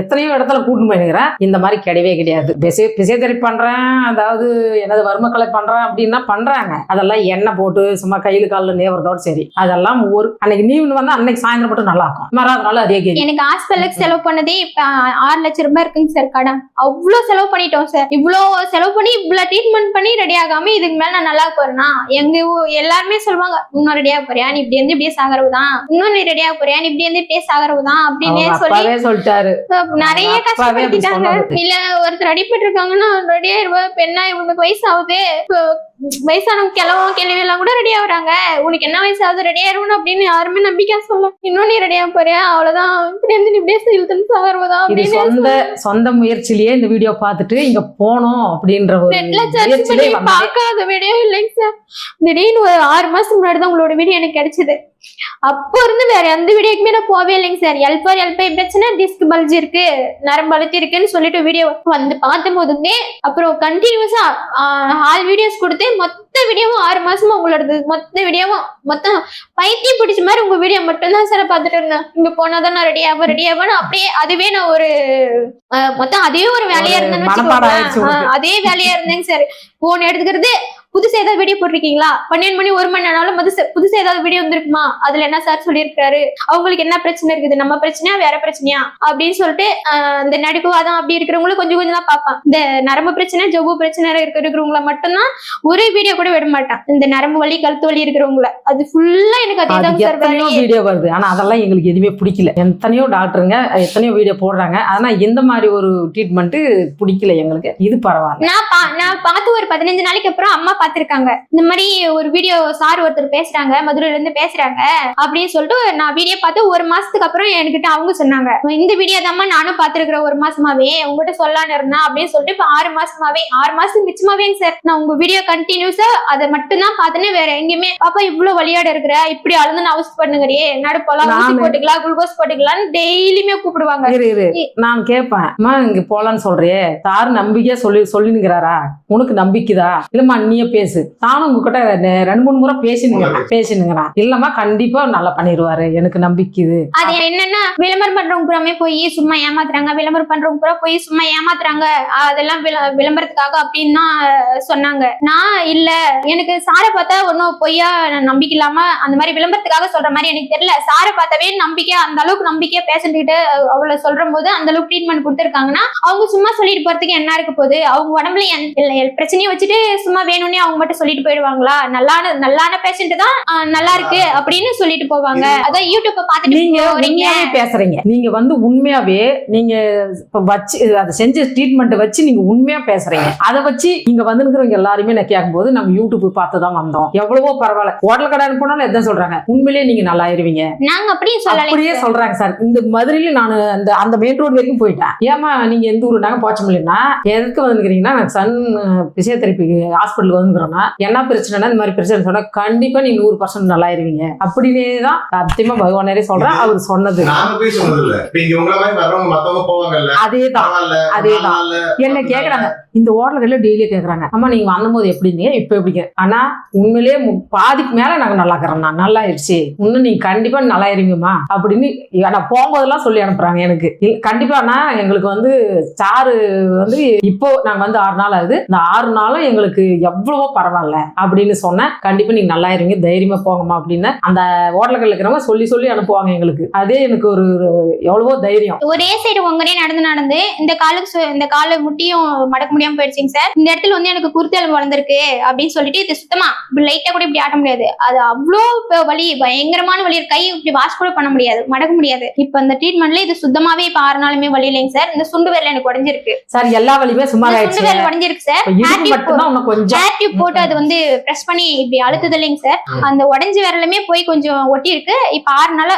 எத்தனையோ இடத்துல கூட்டு போயிருக்கிறேன், இந்த மாதிரி கிடையவே கிடையாது. பிசியோதெரபி பண்றேன், அதாவது எனது வர்மக்கலை பண்றேன் அப்படின்னா பண்றாங்க. அதெல்லாம் எண்ணெய் போட்டு சும்மா கையில காலில் நேவரதோட சரி. அதெல்லாம் அன்னைக்கு நீவ் வந்தா அன்னைக்கு சாயந்தரம் மட்டும் நல்லா இருக்கும், மறாதனால அதே கேள்வி. எனக்கு ஹாஸ்பிட்டலுக்கு செலவு பண்ணதே இப்ப 6 லட்சம் ரூபாய் இருக்குங்க சார் கடன். அவ்வளவு செலவு பண்ணிட்டோம் சார். இவ்வளவு செலவு பண்ணி இவ்வளவு ட்ரீட்மெண்ட் பண்ணி ரெடி ஆகாம இதுக்கு மேல நான் நல்லா போறேன்னா எங்க எல்லாருமே சொல்லுவாங்க, இன்னும் ரெடியா போறியா நீ இப்படி இருந்து இப்படியே சாகரவுதான், இன்னும் நீ ரெடியா போறியா நீ இப்படி இருந்து இப்படியே சாகரவுதான் அப்படின்னு சொல்லிட்டாரு. நிறைய கஷ்டப்படுத்திட்டாங்க. இல்ல ஒருத்தர் அடிபட்டு இருக்காங்கன்னா ரெடியா பெண்ணா இவனுக்கு வயசு ஆகுது, வயசானவங்க கிளவி எல்லாம் கூட ரெடி ஆகுறாங்க, உனக்கு என்ன வயசு ஆகுது ரெடி ஆயிருவணும் அப்படின்னு யாருமே நம்பிக்கை சொல்ல. இன்னும் நீ ரெடியா போறியா அவ்வளவுதான், இப்படி இருந்து இப்படியே இழுத்துன்னு சாகரவுதான் அப்படின்னு சொந்த முயற்சியிலேயே இந்த வீடியோ பார்த்துட்டு இங்க போனோம் அப்படின்ற ஒரு பார்க்காத வீடியோ இல்லைங்க சார். திடீர்னு ஒரு 6 மாசத்துக்கு முன்னாடி தான் உங்களோட வீடியோ எனக்கு கிடைச்சது. அப்போ இருந்து வேற எந்த வீடியோக்குமே நான் போவே இல்லைங்க சார். எல்பை பிரச்சனை, டிஸ்க் பல்ஜ் இருக்கு, நரம்பு அழுத்தி இருக்குன்னு சொல்லிட்டு வீடியோ வந்து பார்த்தும் போதுங்க அப்புறம் கண்டினியூஸா ஆல் வீடியோஸ் கொடுத்து மொத்த வீடியோவும் 6 மாசமா உங்களோட மொத்த வீடியோவும் மொத்தம் பைத்தியம் பிடிச்ச மாதிரி உங்க வீடியோ மட்டும் தான் சார் பார்த்துட்டு இருந்தேன். இங்க போனாதான் நான் ரெடி ஆவேன்னு அப்படியே அதுவே நான் ஒரு மொத்தம் அதே ஒரு வேலையா இருந்தேன்னு அதே வேலையா இருந்தேங்க சார். போன் எடுத்துக்கிறது, புதுசா ஏதாவது வீடியோ போட்டிருக்கீங்களா, 12 மணி 1 மணி ஆனாலும் புதுசா ஏதாவது வீடியோ வந்திருக்குமா, அதுல என்ன சார் சொல்லியிருக்காரு, அவங்களுக்கு என்ன பிரச்சனை இருக்குது, நம்ம பிரச்சனையா வேற பிரச்சனையா அப்படின்னு சொல்லிட்டு இந்த நடிப்புவாதம் அப்படி இருக்கிறவங்களும் கொஞ்சம் கொஞ்சம் தான் பார்ப்பேன். இந்த நரம்பு பிரச்சனை ஜவ்வு பிரச்சனை இருக்கிறவங்கள மட்டும்தான் ஒரு வீடியோ கூட விட மாட்டான். இந்த நரம்பு வலி கழுத்து வலி இருக்கிறவங்கள அது ஃபுல்லா எனக்கு அதே தான் வீடியோ வருது. ஆனா அதெல்லாம் எங்களுக்கு எதுவுமே பிடிக்கல. எத்தனையோ டாக்டருங்க எத்தனையோ வீடியோ போடுறாங்க, ஆனா இந்த மாதிரி ஒரு ட்ரீட்மெண்ட் பிடிக்கல எங்களுக்கு. இது பரவாயில்ல. நான் பார்த்து ஒரு 15 நாளைக்கு அப்புறம் அம்மா பாத்திருக்காங்க. இந்த மாதிரி ஒரு வீடியோ சார் ஒருத்தர் பேசுறாங்க, மதுரையில இருந்து பேசுறாங்க அப்படின்னு சொல்லிட்டு நான் வீடியோ பார்த்து 1 மாசத்துக்கு அப்புறம் என்கிட்ட அவங்க சொன்னாங்க, இந்த வீடியோ தான்மா நானும் பாத்துருக்கிறேன் 1 மாசமாவே, உங்ககிட்ட சொல்லலான்னு இருந்தேன் அப்படின்னு சொல்லிட்டு இப்ப 6 மாசத்துக்கு மிச்சமாவே சார் நான் உங்க வீடியோ கண்டினியூஸா அதை மட்டும் தான் பார்த்தேனே, வேற எங்கேயுமே பாப்பா இவ்வளவு வழியாட இருக்கிற, இப்படி அழுதுன்னு அவசரம் பண்ணுங்கறியே, நடுப்போலாம் ஊசி போட்டுக்கலாம் குளுக்கோஸ் போட்டுக்கலாம்னு டெய்லியுமே கூப்பிடுவாங்க. நான் கேட்பேன், இங்க போலான்னு சொல்றியே சார் நம்பிக்கையா சொல்லினுங்கிறாரா, உனக்கு நம்பிக்கைதா இல்லம்மா நீயே பேசு, நானும் உங்ககிட்ட 2-3 முறை பேசினுங்கிறான். இல்லம்மா கண்டிப்பா நல்லா பண்ணிடுவாரு எனக்கு நம்பிக்கைது. அது என்னன்னா விளம்பரம் பண்றவங்க பூராமே போய் சும்மா ஏமாத்துறாங்க, விளம்பரம் பண்றவங்க பூரா போய் சும்மா ஏமாத்துறாங்க, அதெல்லாம் விளம்பரத்துக்காக அப்படின்னு தான் சொன்னாங்க. நான் இல்ல, எனக்கு சாரை பார்த்தா ஒன்னும் பொய்யா நம்பிக்கை இல்லாம அந்த மாதிரி விளம்பரத்துக்காக சொல்ற மாதிரி எனக்கு தெரியல. சாரை பார்த்தாவே நம்பிக்கையா அந்த அளவுக்கு நம்பிக்கையா பேசிட்டு அவளை சொல்ற போது அந்த அளவுக்கு ட்ரீட்மெண்ட் கொடுத்துருக்காங்கன்னா அவங்க சும்மா சொல்லிட்டு போறதுக்கு என்ன இருக்க போகுது, அவங்க உடம்புல பிரச்சனையை வச்சுட்டு சும்மா வேணும்னே அவங்க மட்டும் சொல்லிட்டு போயிடுவாங்களா? நல்லான பேஷண்ட் தான் நல்லா இருக்கு அப்படின்னு சொல்லிட்டு போவாங்க. அதான் யூடியூப் பார்த்துட்டு நீங்க உண்மையாவே பேசுறீங்க. நீங்க உண்மையாவே நீங்க வச்சு அதை செஞ்ச ட்ரீட்மெண்ட் வச்சு நீங்க உண்மையா பேசுறீங்க. அதை வச்சு இங்க வந்துருக்கிறவங்க எல்லாருமே நான் கேட்கும்போது நாங்க யூடியூப் பார்த்து தான் வந்தோம். எவ்வளவோ பரவாயில்ல. ஹோட்டல் கடை போனாலும் எதான் சொல்றாங்க, உண்மையிலேயே நீங்க நல்லா ஆயிருவீங்க. நாங்க அப்படியே சொல்றாங்க சார். இந்த மதுரையில நான் அந்த மெயின் ரோடு வரைக்கும் போயிட்டேன். ஏமா நீங்க எந்த ஊரு? நாங்க போச்சமில்லைன்னா எதுக்கு வந்துக்கிறீங்கன்னா நான் சன் பிசியோதெரபி ஹாஸ்பிட்டல் வந்துக்கிறோம்னா என்ன பிரச்சனைனா இந்த மாதிரி பிரச்சனை சொன்னா கண்டிப்பா நீங்க 100% நல்லா ஆயிருவீங்க அப்படின்னே தான் சத்தியமா பகவானே சொல்றேன். அவர் சொன்னது அதேதான். என்ன கேக்குறாங்க இந்த ஹோட்டல்ல டெய்லியே கேக்குறாங்க, அம்மா நீங்க வந்தபோது எப்படிங்க இப்ப எப்படிங்க? ஆனா உண்மையிலேயே பாதிக்கு மேல நாங்க நல்லா இருக்கிறோம். நான் நல்லா ஆயிடுச்சு, இன்னும் நீங்க கண்டிப்பா நல்லா ஆயிருவீங்கம்மா அப்படின்னு நான் போகும்போதெல்லாம் சொல்லி அனுப்புறாங்க எனக்கு. கண்டிப்பா எங்களுக்கு சாரு இப்போ நாங்க 6 நாள் ஆகுது. இந்த 6 நாளும் எங்களுக்கு எவ்வளவோ பரவாயில்ல அப்படின்னு சொன்னேன். கண்டிப்பா நீங்க நல்லா ஆயிருவீங்க, தைரியமா போங்கம்மா அப்படின்னு அந்த ஹோட்டல்கள் இருக்கிறவங்க சொல்லி அனுப்புவாங்க எங்களுக்கு. அதே எனக்கு ஒரு எவ்வளவோ தைரியம். ஒரே சைடு உங்கனே நடந்து இந்த காலு முட்டியும் மடக்க முடியாம போயிடுச்சுங்க சார். இந்த இடத்துல எனக்கு குருத்தெலும்பு வளர்ந்துருக்கு அப்படின்னு சொல்லிட்டு இது சுத்தமா லைட்டா கூட இப்படி ஆட்ட முடியாது. அது அவ்வளோ வலி, பயங்கரமான வலி. கை இப்படி வாஷ் கூட பண்ண முடியாது, மடக்க முடியாது. இப்ப இந்த ட்ரீட்மெண்ட்ல இது சுத்தமாவே இப்ப 6 நாளுமே வலி இல்லைங்க சார். இந்த சுண்டு விரல் எனக்கு உடைஞ்சிருக்கு சார். எல்லா வலியுமே சுமார் ஆயிடுச்சு. சுண்டு விரல் உடைஞ்சிருக்கு சார். ஹேர் டியூப் போட்டு அது பிரஸ் பண்ணி இப்படி அழுத்துது இல்லைங்க சார். அந்த உடைஞ்ச விரலுமே போய் கொஞ்சம் ஒட்டி இருக்கு. இப்ப 6 நாளா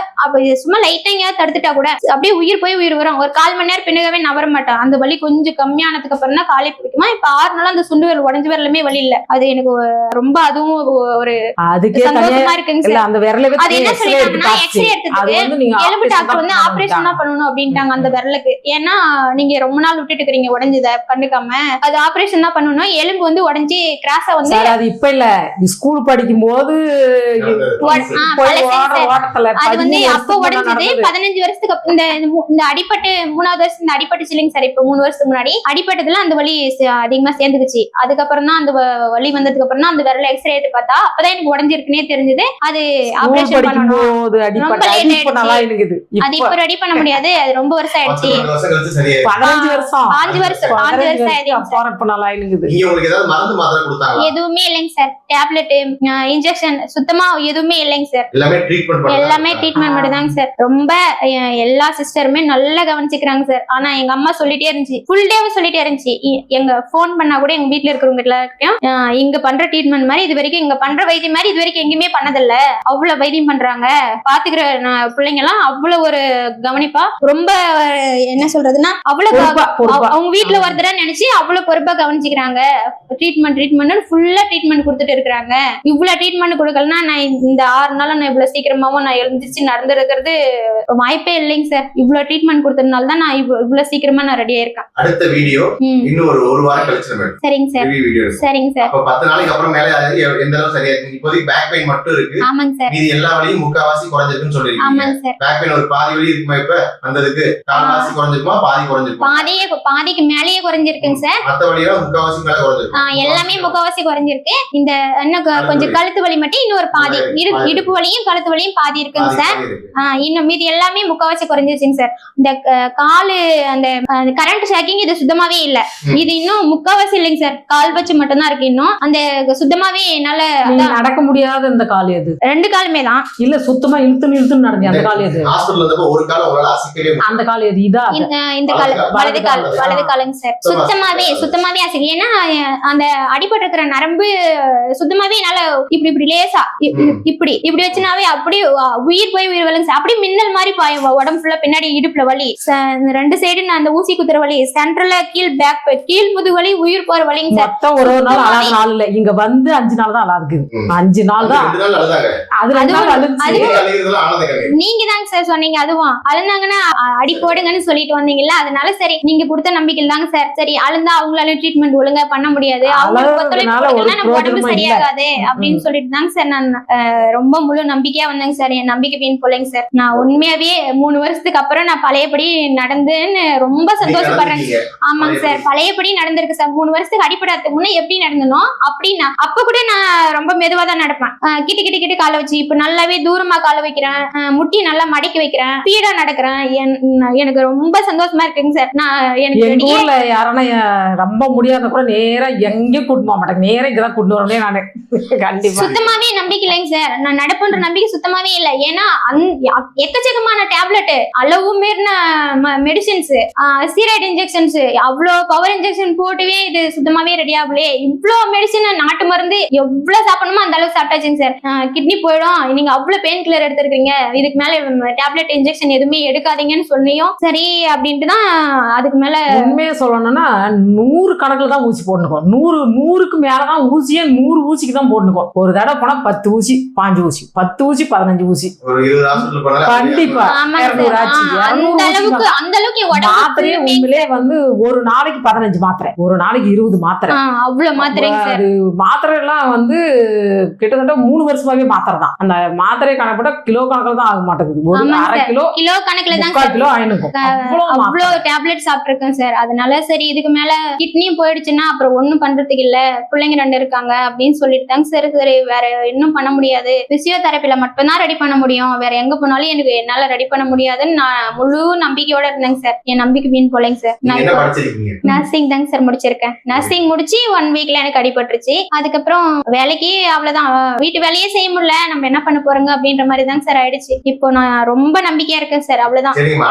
சும்மா லைட்டா எங்கேயாவது தடுத்துட்டா கூட அப்படியே உயிர் போய் உயிர் வரும். ஒரு 1/4 மணி நேரம் பின்னகவே நவர மாட்டேன். அந்த வலி கொஞ்சம் கம்மியானதுக்கு அப்புறம் தான் காலை பிடிக்குமா. இப்ப 6 நாளா அந்த சுண்டு விரல் உடைஞ்ச விரலுமே வலி இல்ல. அது எனக்கு ரொம்ப அதுவும் ஒரு சந்தோஷமா இருக்குங்க சார். அது என்ன சொல்லிட்டாங்கன்னா எக்ஸ்ரே எடுத்ததுக்கு எலும்பு டாக்டர் ஆபரேஷன் தான் பண்ணணும் அப்படின்ட்டாங்க அந்த விரலுக்கு. ஏன்னா நீங்க ரொம்ப நாள் விட்டுட்டு இருக்கீங்க உடைஞ்சத கண்டுக்காம. அது ஆபரேஷன் தான் பண்ணணும். எலும்பு உடைஞ்சி கிராஸா அது இப்ப இல்ல, ஸ்கூல் படிக்கும் போது அது அப்போ உடைஞ்சது 15 வருஷத்துக்கு இந்த அடிப்பட்டு 3வது வருஷம் இந்த அடிப்பட்டு இல்லைங்க சார். இப்ப 3 வருஷத்துக்கு முன்னாடி அடிப்பட்டதுல அந்த வலி அதிகமா சேர்ந்துக்குச்சு. அதுக்கப்புறம் தான் அந்த வலி வந்ததுக்கு அப்புறம் தான் அந்த விரல எக்ஸ்ரே எடுத்து பார்த்தா அப்பதான் எனக்கு உடைஞ்சிருக்குன்னே தெரிஞ்சது. அது ஆபரேஷன் பண்ணணும். அது இப்ப ரெடி பண்ண முடியாது. அது ரொம்ப வருஷம் ஆயிடுச்சு. 5 வருஷம் எதுவுமே இல்லைங்க சார். டேப்லெட் இன்ஜெக்ஷன் சுத்தமா எதுவுமே இல்லைங்க சார். எல்லாமே ட்ரீட்மெண்ட் மட்டும் தாங்க சார். ரொம்ப எல்லா சிஸ்டருமே நல்லா கவனிச்சுக்கிறாங்க சார். ஆனா எங்க அம்மா சொல்லிட்டே இருந்துச்சு, ஃபுல் டே சொல்லிட்டே இருந்துச்சு. எங்க போன் பண்ணா கூட எங்க வீட்டுல இருக்கிறவங்க எல்லாருக்கும் இங்க பண்ற ட்ரீட்மெண்ட் மாதிரி இது வரைக்கும் இங்க பண்ற வைத்தியம் மாதிரி இது வரைக்கும் எங்கேயுமே பண்ணதில்ல. அவ்வளவு வைத்தியம் பண்றாங்க. பாத்துக்கிற பிள்ளைங்க எல்லாம் அவ்வளவு ஒரு கவனிப்பா, ரொம்ப என்ன சொல்றதுன்னா அவ்வளவு அவங்க வீட்டுல ஒருத்தர நினைச்சு அவ்வளவு பொறுப்பா கவனிச்சுக்கிறாங்க. ட்ரீட்மெண்ட் ஃபுல்லா ட்ரீட்மெண்ட் கொடுத்துட்டு இருக்காங்க. இவ்வளவு ட்ரீட்மெண்ட் கொடுக்கலன்னா நான் இந்த 6 நாளும் நான் இவ்வளவு சீக்கிரமாவும் நான் எழுந்திருச்சு நடந்துருக்கிறது வாய்ப்பே இல்லைங்க சார். இவ்வளவு ட்ரீட்மெண்ட் கொடுத்ததுனால தான் நான் இவ்வளவு சீக்கிரமா நான் ரெடியா இருக்கேன். அடுத்த வீடியோ இன்னும் ஒரு வாரம் கழிச்சு மேடம். சரிங்க சார். சரிங்க சார். அப்ப 10 நாளைக்கு அப்புறம் மேல எந்த அளவு சரியா இருக்கு? இப்போதைக்கு பேக் பெயின் மட்டும் இருக்கு. ஆமாங்க சார். இது எல்லா வலியும் முக்காவாசி குறைஞ்சிருக்குன்னு சொல்லிருக்கீங்க. ஆமாங்க சார். பேக் பெயின் ஒரு பாதி வலி இருக்குமா? இப்ப வந்ததுக்கு கால்வாசி குறைஞ்சிருக்குமா? பாதி குறைஞ்சிருக்குமா? பாதிக்கு மேலேயே குறைஞ்சிருக்குங்க சார். மத்த வலியெல்லாம் முக்காவாசி மேல குறைஞ்சிருக்கு. எல்லாமே முக்காவாசி குறைஞ்சிருக்கு. இந்த இன்னும் கொஞ்சம் கழுத்து வலி மட்டும் இன்னொரு பாதி, இடுப்பு வலியும் கழுத்து வலியும் பாதி இருக்குங்க சார். இன்னும் மீதி எல்லாமே முக்காவாசி குறைஞ்சிருச்சுங்க சார். இந்த காலு அந்த கரண்ட் ஷாக்கிங் இது சுத்தமாவே இல்ல. இது இன்னும் முக்காவாசி இல்லைங்க சார். கால் வச்சு மட்டும் தான் இருக்கு. இன்னும் அந்த சுத்தமாவே என்னால நடக்க முடியாத இந்த கால் எது? 2 காலுமே தான் இல்ல, சுத்தமா இழுத்து நடந்து அந்த கால் எது? ஹாஸ்பிடல்ல இருந்தப்ப ஒரு கால் உங்களால அசைக்கவே முடியல. அந்த கால் எது? இதா இந்த கால் வலது காலுங்க சார். சுத்தமாவே அசைக்க. ஏன்னா அந்த அடிபட்டு இருக்கிற நரம்பு சுத்தமாவே என்னால இப்படி லேசா இப்படி வச்சுனாவே அப்படியே உயிர் போய் உயிர் வலிங்க சார். அப்படியே மின்னல் மாதிரி பாயும் உடம்பு ஃபுல்லா. பின்னாடி இடுப்புல வலி, 2 சைடு அந்த ஊசி குத்துற வலி, சென்ட்ரல்ல கீழ் முதுகு வலி, உயிர் போற வலிங்க சார். மொத்தம் ஒரு நாள் அழாத நாள் இல்ல. இங்க 5 நாள் தான் அழாது. 5 நாள் தான். நீங்க தாங்க சார் சொன்னீங்க. அதுவும் அழுந்தாங்கன்னா அடி போடுங்கன்னு சொல்லிட்டு வந்தீங்கல்ல. அதனால சரி நீங்க கொடுத்த நம்பிக்கையில் தாங்க சார். சரி அழுந்தா அவங்களால ட்ரீட்மெண்ட் ஒழுங்கா பண்ண முடியாது, நம்ம உடம்பு சரியாகாது அப்படின்னு சொல்லிட்டு தாங்க சார் நான் ரொம்ப முழு நம்பிக்கையா வந்தேங்க சார். என் நம்பிக்கை வீண் போலைங்க சார். நான் உண்மையாவே 3 வருஷத்துக்கு அப்புறம் நான் பழையபடி நடந்துன்னு ரொம்ப சந்தோஷப்படுறேன். ஆமாங்க சார், பழையபடி நடந்திருக்கு சார். 3 வருஷத்துக்கு அடிப்படாததுக்கு முன்னே எப்படி நடந்தனும் அப்படின்னா அப்ப கூட நான் ரொம்ப மெதுவா தான் நடப்பேன். கிட்ட காலை வச்சு இப்ப நல்லாவே தூரமா காலை வைக்கிறேன். முட்டி நல்லா மடக்கி வைக்கிறேன். ஸ்பீடா நடக்கிறேன். எனக்கு ரொம்ப சந்தோஷமா இருக்குங்க சார். நான் எனக்கு யாரா ரொம்ப முடியாத கூட நேரா எங்க கூட்டமா மாட்டேன், நேரம் இங்கதான் கொண்டு வரனே நானு. கண்டிப்பா சுத்தமாவே நம்பிக்கை இல்லைங்க சார். நான் நடப்புன்ற நம்பிக்கை சுத்தமாவே இல்ல. ஏன்னா எக்கச்சக்கமான டேப்லெட், அளவு மீறின மெடிசின்ஸ், ஸ்டீராய்டு இன்ஜெக்ஷன்ஸ், அவ்வளோ பவர் இன்ஜெக்ஷன் போட்டுவே இது சுத்தமாவே ரெடி ஆகலையே. இவ்வளோ மெடிசின், நாட்டு மருந்து எவ்வளவு சாப்பிடணுமோ அந்த அளவுக்கு சாப்பிட்டாச்சுங்க சார். கிட்னி போயிடும், நீங்க அவ்வளவு பெயின் கில்லர் எடுத்திருக்கீங்க, இதுக்கு மேல டேப்லெட் இன்ஜெக்ஷன் எதுவுமே எடுக்காதீங்கன்னு சொன்னியும் சரி அப்படின்ட்டு தான் அதுக்கு மேல. உண்மையை சொல்லணும்னா 100 கணக்குல தான் ஊசி போடணும். 100க்கு மேலதான் ஊசியே, 100 ஊசிக்கு தான் போடணும். ஒரு தடவை போனா 10 ஊசி 5 ஊசி, 10 ஊசி 15 ஊசி ஒரு 20 ஹாஸ்பிட்டல் போனாலும் கண்டிப்பா. ஆமாங்க 200 சார். ஆச்சு, 200 அந்த அளவுக்கு மாத்திரையே உண்மையிலே வந்து ஒரு நாளைக்கு 15 மாத்திரை, ஒரு நாளைக்கு 20 மாத்திரை. அவ்வளவு மாத்திரைங்க சார். அது மாத்திரை எல்லாம் வந்து கிட்டத்தட்ட 3 வருஷமாவே மாத்திரை தான். அந்த மாத்திரை கணக்கப்பட்ட கிலோ கணக்குல தான் ஆக மாட்டேங்குது. ஒரு ஆமாங்க அரை சார். கிலோ கிலோ கணக்குல தான் 3/4 கிலோ ஆயினுக்கும். அவ்வளவு டேப்லெட் சாப்பிட்டிருக்கேன் சார். அதனால சரி இதுக்கு மேல கிட்னியும் போயிடுச்சுன்னா அப்புறம் ஒண்ணும் பண்றதுக்கு இல்ல, பிள்ளைங்க 2 இருக்காங்க அப்படின்னு சொல்லிட்டு தாங்க சார் சரி வேற இன்னும் பண்ண முடியாது, பிசியோதெரபில மட்டும் தான் ரெடி பண்ண முடியும், வேற எங்க போனாலும் எனக்கு என்னால ரெடி பண்ண முடியாதுன்னு நான் முழு நம்பிக்கையோட இருந்தேங்க சார். என் நம்பிக்கை மீன் போலங்க சார். என்ன படிச்சிருக்கீங்க? நர்சிங் தாங்க சார் முடிச்சிருக்கேன். நர்சிங் முடிச்சு 1 வீக்ல எனக்கு அடிபட்டுருச்சு. அதுக்கப்புறம் வேலைக்கு அவ்வளவுதான், வீட்டு வேலையே செய்ய முடியல, நம்ம என்ன பண்ண போறோங்க அப்படின்ற மாதிரி தாங்க சார் ஆயிடுச்சு. இப்போ நான் ரொம்ப நம்பிக்கையா இருக்கேன் சார். அவ்வளவுதான். சரிங்கம்மா.